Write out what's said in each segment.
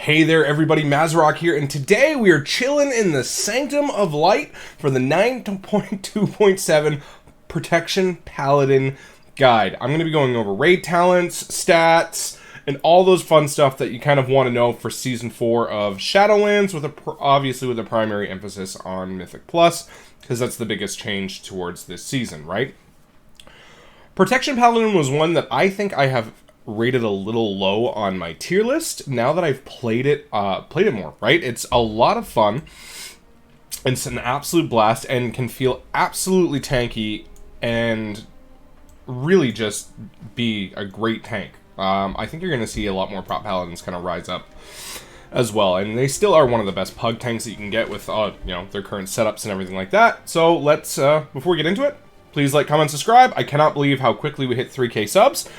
Hey there everybody, Mazrock here, and today we are chilling in the Sanctum of Light for the 9.2.7 Protection Paladin Guide. I'm going to be going over raid talents, stats, and all those fun stuff that you kind of want to know for Season 4 of Shadowlands, with obviously with a primary emphasis on Mythic Plus, because that's the biggest change towards this season, right? Protection Paladin was one that I think I have rated a little low on my tier list now that I've played it more, right? It's a lot of fun. It's an absolute blast and can feel absolutely tanky and really just be a great tank. I think you're going to see a lot more prot paladins kind of rise up as well, and they still are one of the best pug tanks that you can get with their current setups and everything like that. So let's before we get into it, please like, comment, subscribe. I cannot believe how quickly we hit 3K subs.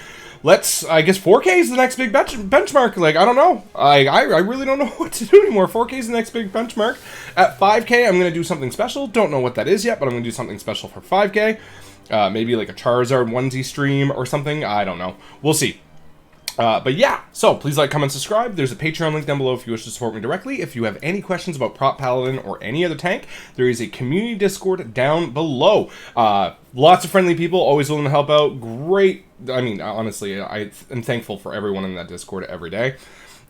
I guess 4K is the next big benchmark. Like, I don't know. I really don't know what to do anymore. 4K is the next big benchmark. At 5K, I'm going to do something special. Don't know what that is yet, but I'm going to do something special for 5K. Maybe like a Charizard onesie stream or something. I don't know. We'll see. But yeah, so please like, comment, subscribe. There's a Patreon link down below if you wish to support me directly. If you have any questions about Prot Paladin or any other tank, there is a community Discord down below. Lots of friendly people, always willing to help out. Great. I mean, honestly, I am thankful for everyone in that Discord every day.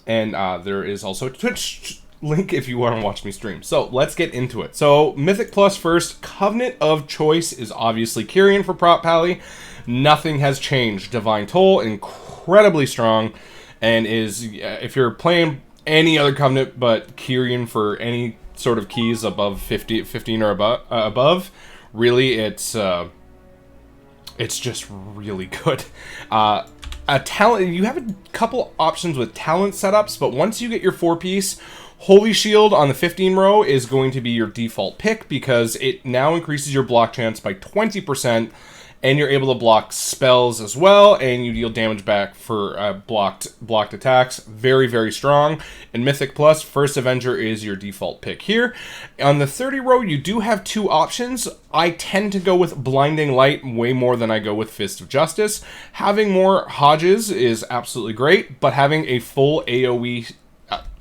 And there is also a Twitch link if you want to watch me stream. So let's get into it. So Mythic Plus first. Covenant of choice is obviously Kyrian for Prot Pally. Nothing has changed. Divine Toll, incredibly strong, and is, if you're playing any other Covenant but Kyrian for any sort of keys above 15 or above, really it's just really good. A talent, you have a couple options with talent setups, but once you get your 4-piece, Holy Shield on the 15 row is going to be your default pick because it now increases your block chance by 20%. And you're able to block spells as well, and you deal damage back for blocked attacks. Very, very strong. In Mythic Plus, First Avenger is your default pick here. On the 30 row, you do have two options. I tend to go with Blinding Light way more than I go with Fist of Justice. Having more Hodges is absolutely great, but having a full AoE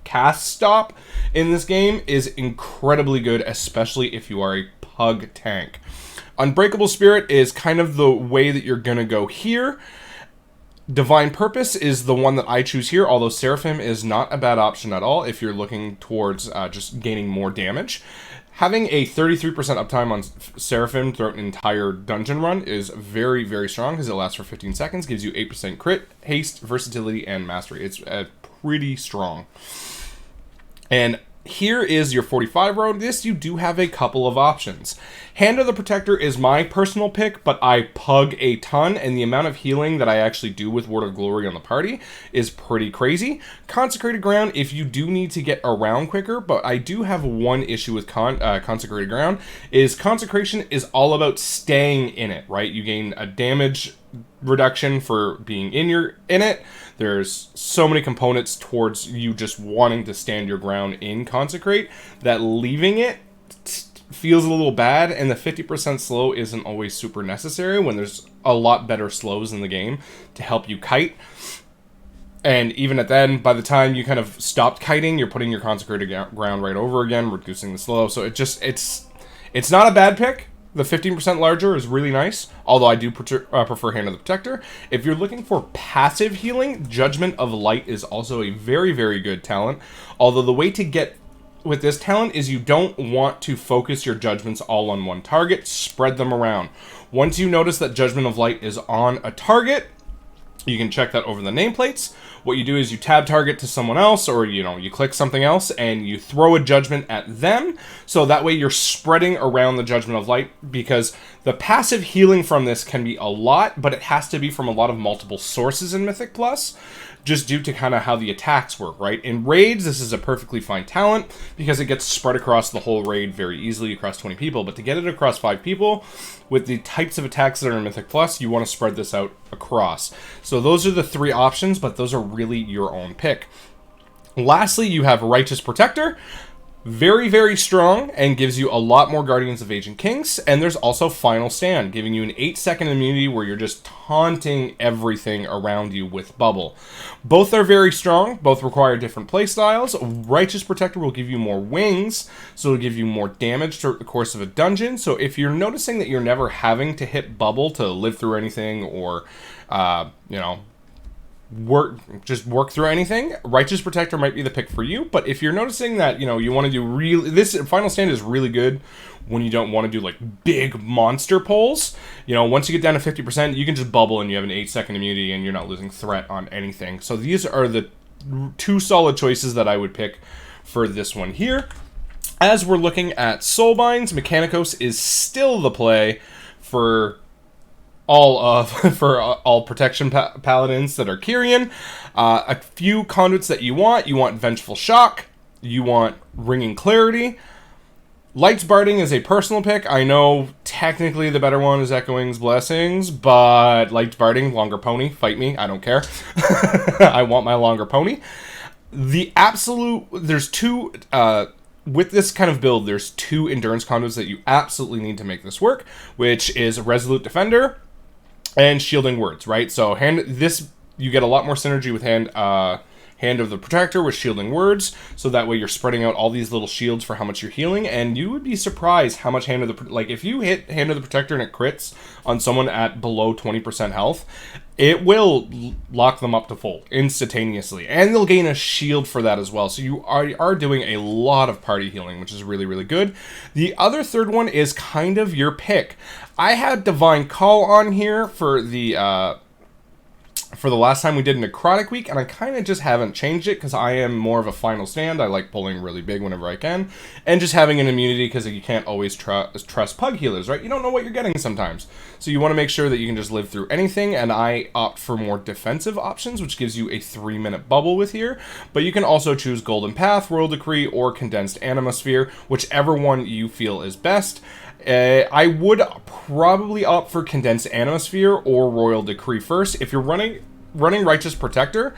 cast stop in this game is incredibly good, especially if you are a pug tank. Unbreakable Spirit is kind of the way that you're going to go here. Divine Purpose is the one that I choose here, although Seraphim is not a bad option at all if you're looking towards just gaining more damage. Having a 33% uptime on Seraphim throughout an entire dungeon run is very, very strong because it lasts for 15 seconds, gives you 8% crit, haste, versatility, and mastery. It's pretty strong. And here is your 45 row. This, you do have a couple of options. Hand of the Protector is my personal pick, but I pug a ton, and the amount of healing that I actually do with Word of Glory on the party is pretty crazy. Consecrated Ground, if you do need to get around quicker, but I do have one issue with Consecrated Ground, is Consecration is all about staying in it, right? You gain a damage reduction for being in it. There's so many components towards you just wanting to stand your ground in Consecrate that leaving it feels a little bad, and the 50% slow isn't always super necessary when there's a lot better slows in the game to help you kite. And even at then, by the time you kind of stopped kiting, you're putting your Consecrated Ground right over again, reducing the slow. So it's not a bad pick. The 15% larger is really nice, although I do prefer Hand of the Protector. If you're looking for passive healing, Judgment of Light is also a very, very good talent. Although the way to get with this talent is you don't want to focus your judgments all on one target. Spread them around. Once you notice that Judgment of Light is on a target, you can check that over the nameplates. What you do is you tab target to someone else, or you click something else and you throw a judgment at them. So that way you're spreading around the Judgment of Light, because the passive healing from this can be a lot, but it has to be from a lot of multiple sources in Mythic Plus, just due to kind of how the attacks work, right? In raids, this is a perfectly fine talent because it gets spread across the whole raid very easily across 20 people. But to get it across 5 people, with the types of attacks that are in Mythic Plus, you want to spread this out across. So those are the 3 options, but those are really your own pick. Lastly, you have Righteous Protector. Very, very strong and gives you a lot more Guardians of Ancient Kings. And there's also Final Stand, giving you an 8-second immunity where you're just taunting everything around you with bubble. Both are very strong. Both require different playstyles. Righteous Protector will give you more wings, so it'll give you more damage throughout the course of a dungeon. So if you're noticing that you're never having to hit bubble to live through anything or, work through anything, Righteous Protector might be the pick for you. But if you're noticing that, you want to do this Final Stand is really good when you don't want to do like big monster pulls. Once you get down to 50%, you can just bubble and you have an 8-second immunity and you're not losing threat on anything. So these are the 2 solid choices that I would pick for this one here. As we're looking at Soulbinds, Mechanicos is still the play for all protection paladins that are Kyrian. A few conduits that you want. You want Vengeful Shock. You want Ringing Clarity. Light's Barding is a personal pick. I know technically the better one is Echoing's Blessings, but Light's Barding, longer pony, fight me, I don't care. I want my longer pony. There's 2... with this kind of build, there's 2 endurance conduits that you absolutely need to make this work, which is Resolute Defender and Shielding Words, right? So you get a lot more synergy with Hand of the Protector with Shielding Words, so that way you're spreading out all these little shields for how much you're healing, and you would be surprised how much if you hit Hand of the Protector and it crits on someone at below 20% health, it will lock them up to full instantaneously, and they'll gain a shield for that as well. So you are doing a lot of party healing, which is really, really good. The other third one is kind of your pick. I had Divine Call on here for the last time we did Necrotic Week, and I kind of just haven't changed it because I am more of a Final Stand. I like pulling really big whenever I can, and just having an immunity because you can't always trust Pug Healers, right? You don't know what you're getting sometimes. So you want to make sure that you can just live through anything, and I opt for more defensive options, which gives you a 3-minute bubble with here. But you can also choose Golden Path, Royal Decree, or Condensed Animosphere, whichever one you feel is best. I would probably opt for Condensed Animosphere or Royal Decree first. If you're running Righteous Protector,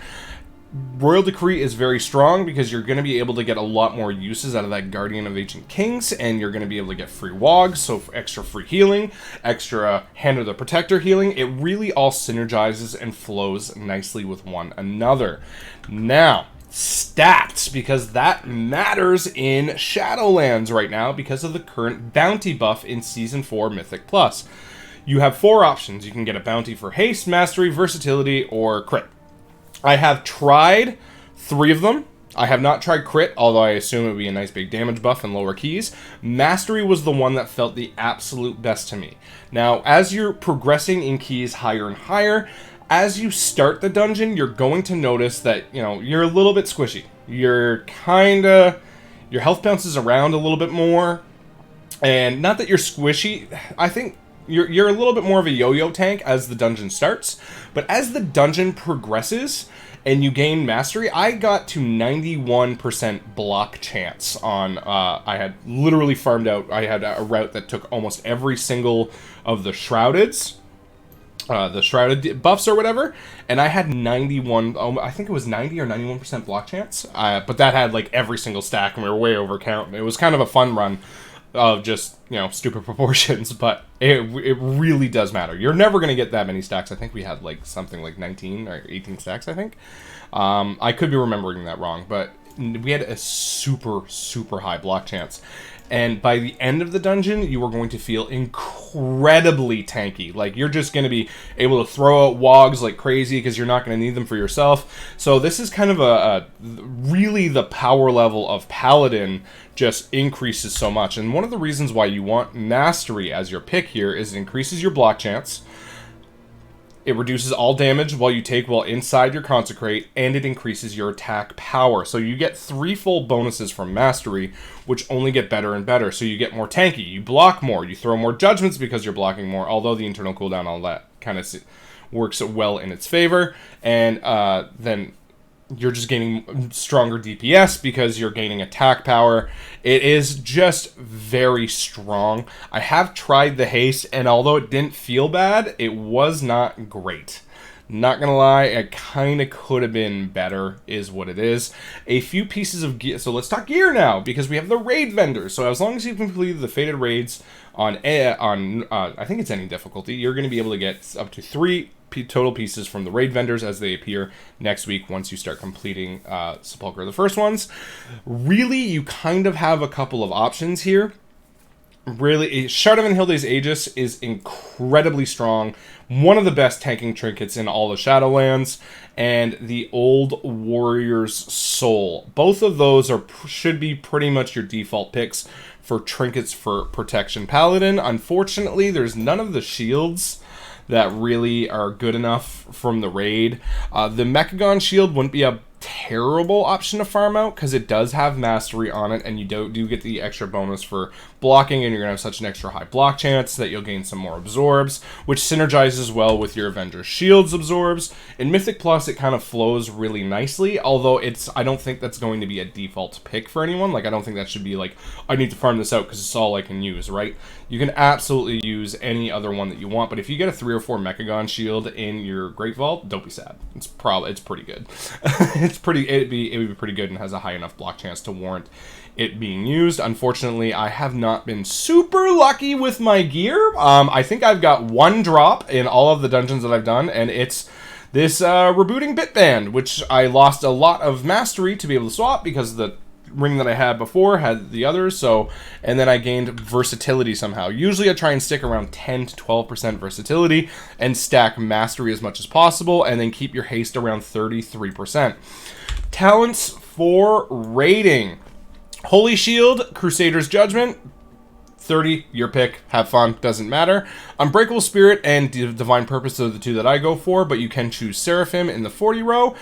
Royal Decree is very strong because you're going to be able to get a lot more uses out of that Guardian of Ancient Kings, and you're going to be able to get free wogs, so extra free healing, extra Hand of the Protector healing. It really all synergizes and flows nicely with one another. Now, stats, because that matters in Shadowlands right now because of the current bounty buff in Season 4 Mythic Plus. You have 4 options. You can get a bounty for haste, mastery, versatility, or crit. I have tried 3 of them. I have not tried crit, although I assume it would be a nice big damage buff and lower keys. Mastery was the one that felt the absolute best to me. Now, as you're progressing in keys higher and higher, as you start the dungeon, you're going to notice that, you're a little bit squishy. Your health bounces around a little bit more. And not that you're squishy, I think you're a little bit more of a yo-yo tank as the dungeon starts. But as the dungeon progresses and you gain mastery, I got to 91% block chance on, I had literally farmed out, I had a route that took almost every single of the shrouded buffs or whatever, and I had 91, I think it was 90 or 91% block chance, but that had like every single stack, and we were way over count. It was kind of a fun run of just, stupid proportions, but it really does matter. You're never going to get that many stacks. I think we had like something like 19 or 18 stacks, I think. I could be remembering that wrong, but we had a super, super high block chance. And by the end of the dungeon, you are going to feel incredibly tanky. Like, you're just going to be able to throw out wogs like crazy because you're not going to need them for yourself. So this is kind of really the power level of Paladin just increases so much. And one of the reasons why you want Mastery as your pick here is it increases your block chance. It reduces all damage while inside your Consecrate, and it increases your attack power. So you get 3 full bonuses from Mastery, which only get better and better. So you get more tanky, you block more, you throw more judgments because you're blocking more, although the internal cooldown, all that kind of works well in its favor. And then you're just gaining stronger DPS because you're gaining attack power. It is just very strong. I have tried the haste, and although it didn't feel bad, it was not great. Not gonna lie, it kind of could have been better, is what it is. A few pieces of gear. So let's talk gear now, because we have the raid vendors. So as long as you've completed the Fated Raids on I think it's any difficulty, you're going to be able to get up to 3 total pieces from the raid vendors as they appear next week once you start completing Sepulchre, the first ones. Really, you kind of have a couple of options here. Really, Shard of Anhilde's Aegis is incredibly strong. One of the best tanking trinkets in all of Shadowlands. And the Old Warrior's Soul. Both of those should be pretty much your default picks for trinkets for Protection Paladin. Unfortunately, there's none of the shields that really are good enough from the raid. The Mechagon shield wouldn't be a terrible option to farm out because it does have mastery on it, and you do get the extra bonus for blocking, and you're gonna have such an extra high block chance that you'll gain some more absorbs, which synergizes well with your Avenger Shields absorbs. In Mythic Plus, it kind of flows really nicely, although I don't think that's going to be a default pick for anyone. Like, I don't think that should be like, I need to farm this out because it's all I can use, right? You can absolutely use any other one that you want, but if you get a 3 or 4 Mechagon shield in your Great Vault, don't be sad. It's pretty good. It'd be pretty good and has a high enough block chance to warrant it being used. Unfortunately, I have not been super lucky with my gear. I think I've got 1 drop in all of the dungeons that I've done, and it's this rebooting Bitband, which I lost a lot of mastery to be able to swap because the ring that I had before had the others, and then I gained versatility somehow. Usually I try and stick around 10 to 12% versatility and stack mastery as much as possible, and then keep your haste around 33%. Talents for raiding. Holy Shield, Crusader's Judgment, 30, your pick, have fun, doesn't matter. Unbreakable Spirit and Divine Purpose are the 2 that I go for, but you can choose Seraphim in the 40 row.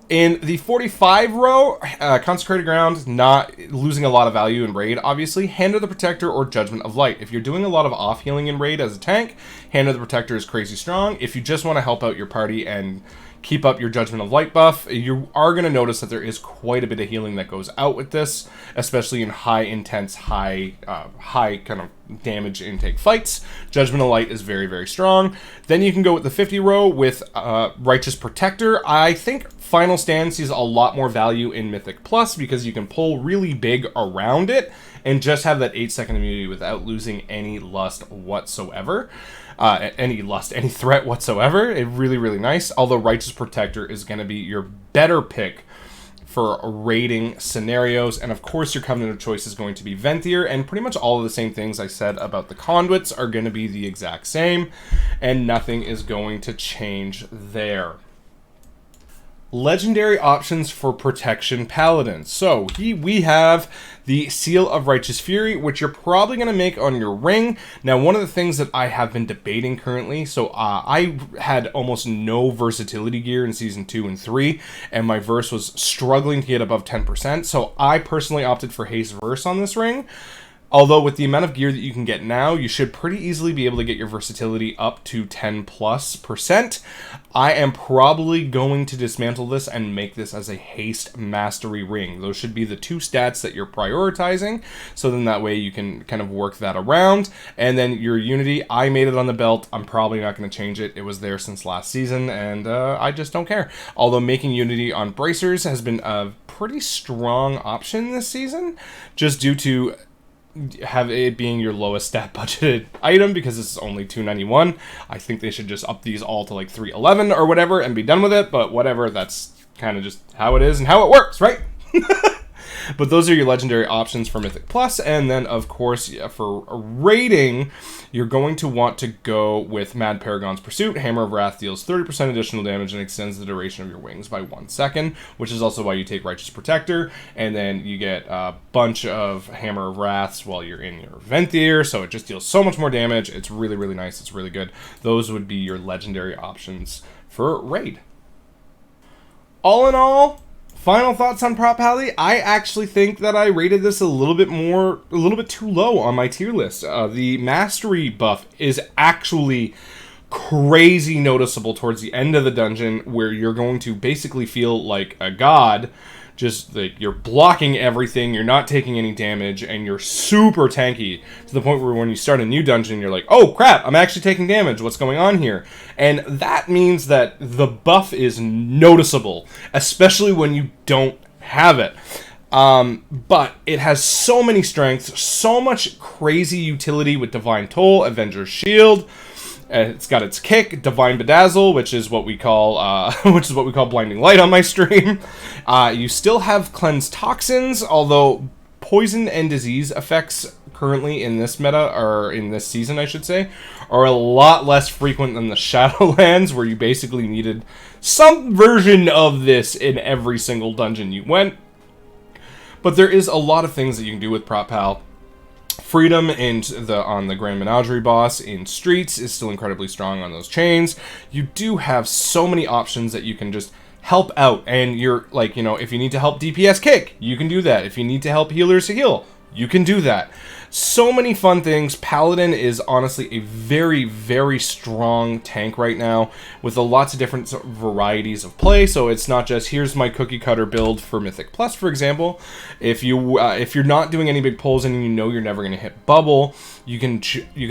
In the 45 row, Consecrated Ground, not losing a lot of value in raid, obviously. Hand of the Protector or Judgment of Light. If you're doing a lot of off-healing in raid as a tank, Hand of the Protector is crazy strong. If you just want to help out your party and keep up your Judgment of Light buff, you are going to notice that there is quite a bit of healing that goes out with this, especially in high intense, high kind of damage intake fights. Judgment of Light is very, very strong. Then you can go with the 50 row with Righteous Protector. I think Final Stand sees a lot more value in Mythic Plus because you can pull really big around it and just have that 8-second immunity without losing any lust whatsoever. Any threat whatsoever. It's really, really nice. Although Righteous Protector is going to be your better pick for raiding scenarios. And of course, your Covenant of Choice is going to be Venthyr. And pretty much all of the same things I said about the Conduits are going to be the exact same. And nothing is going to change there. Legendary options for Protection Paladin. So we have the Seal of Righteous Fury, which you're probably going to make on your ring. Now, one of the things that I have been debating currently, so I had almost no versatility gear in Season 2 and 3, and my verse was struggling to get above 10%, so I personally opted for Haste Verse on this ring. Although with the amount of gear that you can get now, you should pretty easily be able to get your versatility up to 10+%. I am probably going to dismantle this and make this as a haste mastery ring. Those should be the 2 stats that you're prioritizing. So then that way you can kind of work that around. And then your unity, I made it on the belt. I'm probably not going to change it. It was there since last season and I just don't care. Although making unity on bracers has been a pretty strong option this season, just due to have it being your lowest stat budgeted item because it's only $291. I think they should just up these all to like $311 or whatever and be done with it, but whatever, that's kind of just how it is and how it works, right? But those are your legendary options for Mythic Plus, and then of course for raiding, you're going to want to go with Mad Paragon's Pursuit. Hammer of Wrath deals 30% additional damage and extends the duration of your wings by 1 second, which is also why you take Righteous Protector, and then you get a bunch of Hammer of Wraths while you're in your Venthyr, so it just deals so much more damage. It's really, really nice. It's really good. Those would be your legendary options for raid. All in all, final thoughts on Prot Pally. I actually think that I rated this a little bit too low on my tier list. The mastery buff is actually crazy noticeable towards the end of the dungeon, where you're going to basically feel like a god just like you're blocking everything, you're not taking any damage, and you're super tanky to the point where when you start a new dungeon, you're like, oh crap, I'm actually taking damage, what's going on here? And that means that the buff is noticeable, especially when you don't have it. But it has so many strengths, so much crazy utility with Divine Toll, Avenger's Shield. It's got its kick, Divine Bedazzle, which is what we call Blinding Light on my stream. You still have Cleanse Toxins, although poison and disease effects currently in this meta, or in this season, I should say, are a lot less frequent than the Shadowlands, where you basically needed some version of this in every single dungeon you went. But there is a lot of things that you can do with Prot Pal. Freedom on the Grand Menagerie boss in Streets is still incredibly strong on those chains. You do have so many options that you can just help out. And you're like, you know, if you need to help DPS kick, you can do that. If you need to help healers to heal, you can do that. So many fun things. Paladin is honestly a very, very strong tank right now with lots of different varieties of play. So it's not just, here's my cookie cutter build for Mythic Plus, for example. If you're not doing any big pulls and you know you're never going to hit bubble, you can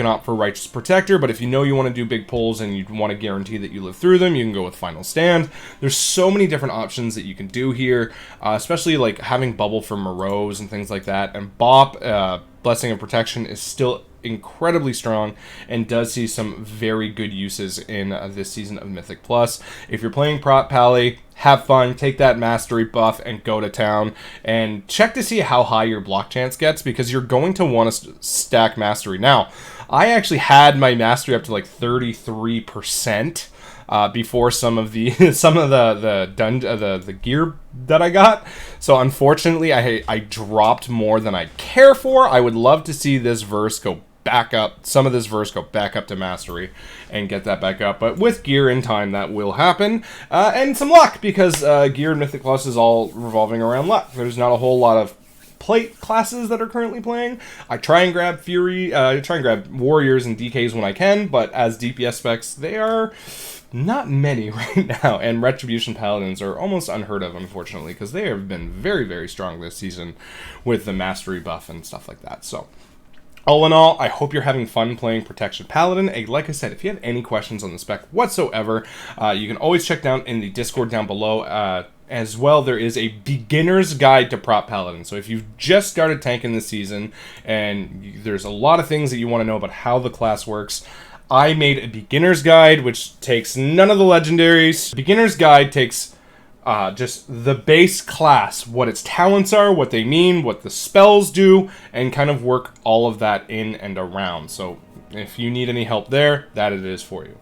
opt for Righteous Protector. But if you know you want to do big pulls and you want to guarantee that you live through them, you can go with Final Stand. There's so many different options that you can do here, especially like having bubble for Moreaus and things like that. And Bop, Blessing of Protection, is still incredibly strong and does see some very good uses in this season of Mythic Plus. If you're playing Prot Pally, have fun, take that mastery buff and go to town, and check to see how high your block chance gets, because you're going to want to stack mastery. Now, I actually had my mastery up to like 33%. Before some of the gear that I got. So unfortunately, I dropped more than I care for. I would love to see this verse go back up, some of this verse go back up to mastery and get that back up. But with gear in time, that will happen. And some luck, because gear in Mythic Plus is all revolving around luck. There's not a whole lot of plate classes that are currently playing. I try and grab Fury, I try and grab Warriors and DKs when I can, but as DPS specs, they are not many right now, and Retribution Paladins are almost unheard of, unfortunately, because they have been very, very strong this season with the mastery buff and stuff like that. So, all in all, I hope you're having fun playing Protection Paladin. And like I said, if you have any questions on the spec whatsoever, you can always check down in the Discord down below. As well, there is a beginner's guide to Prot Paladin. So if you've just started tanking this season, and there's a lot of things that you want to know about how the class works, I made a beginner's guide, which takes none of the legendaries. Beginner's guide takes just the base class, what its talents are, what they mean, what the spells do, and kind of work all of that in and around. So if you need any help there, that it is for you.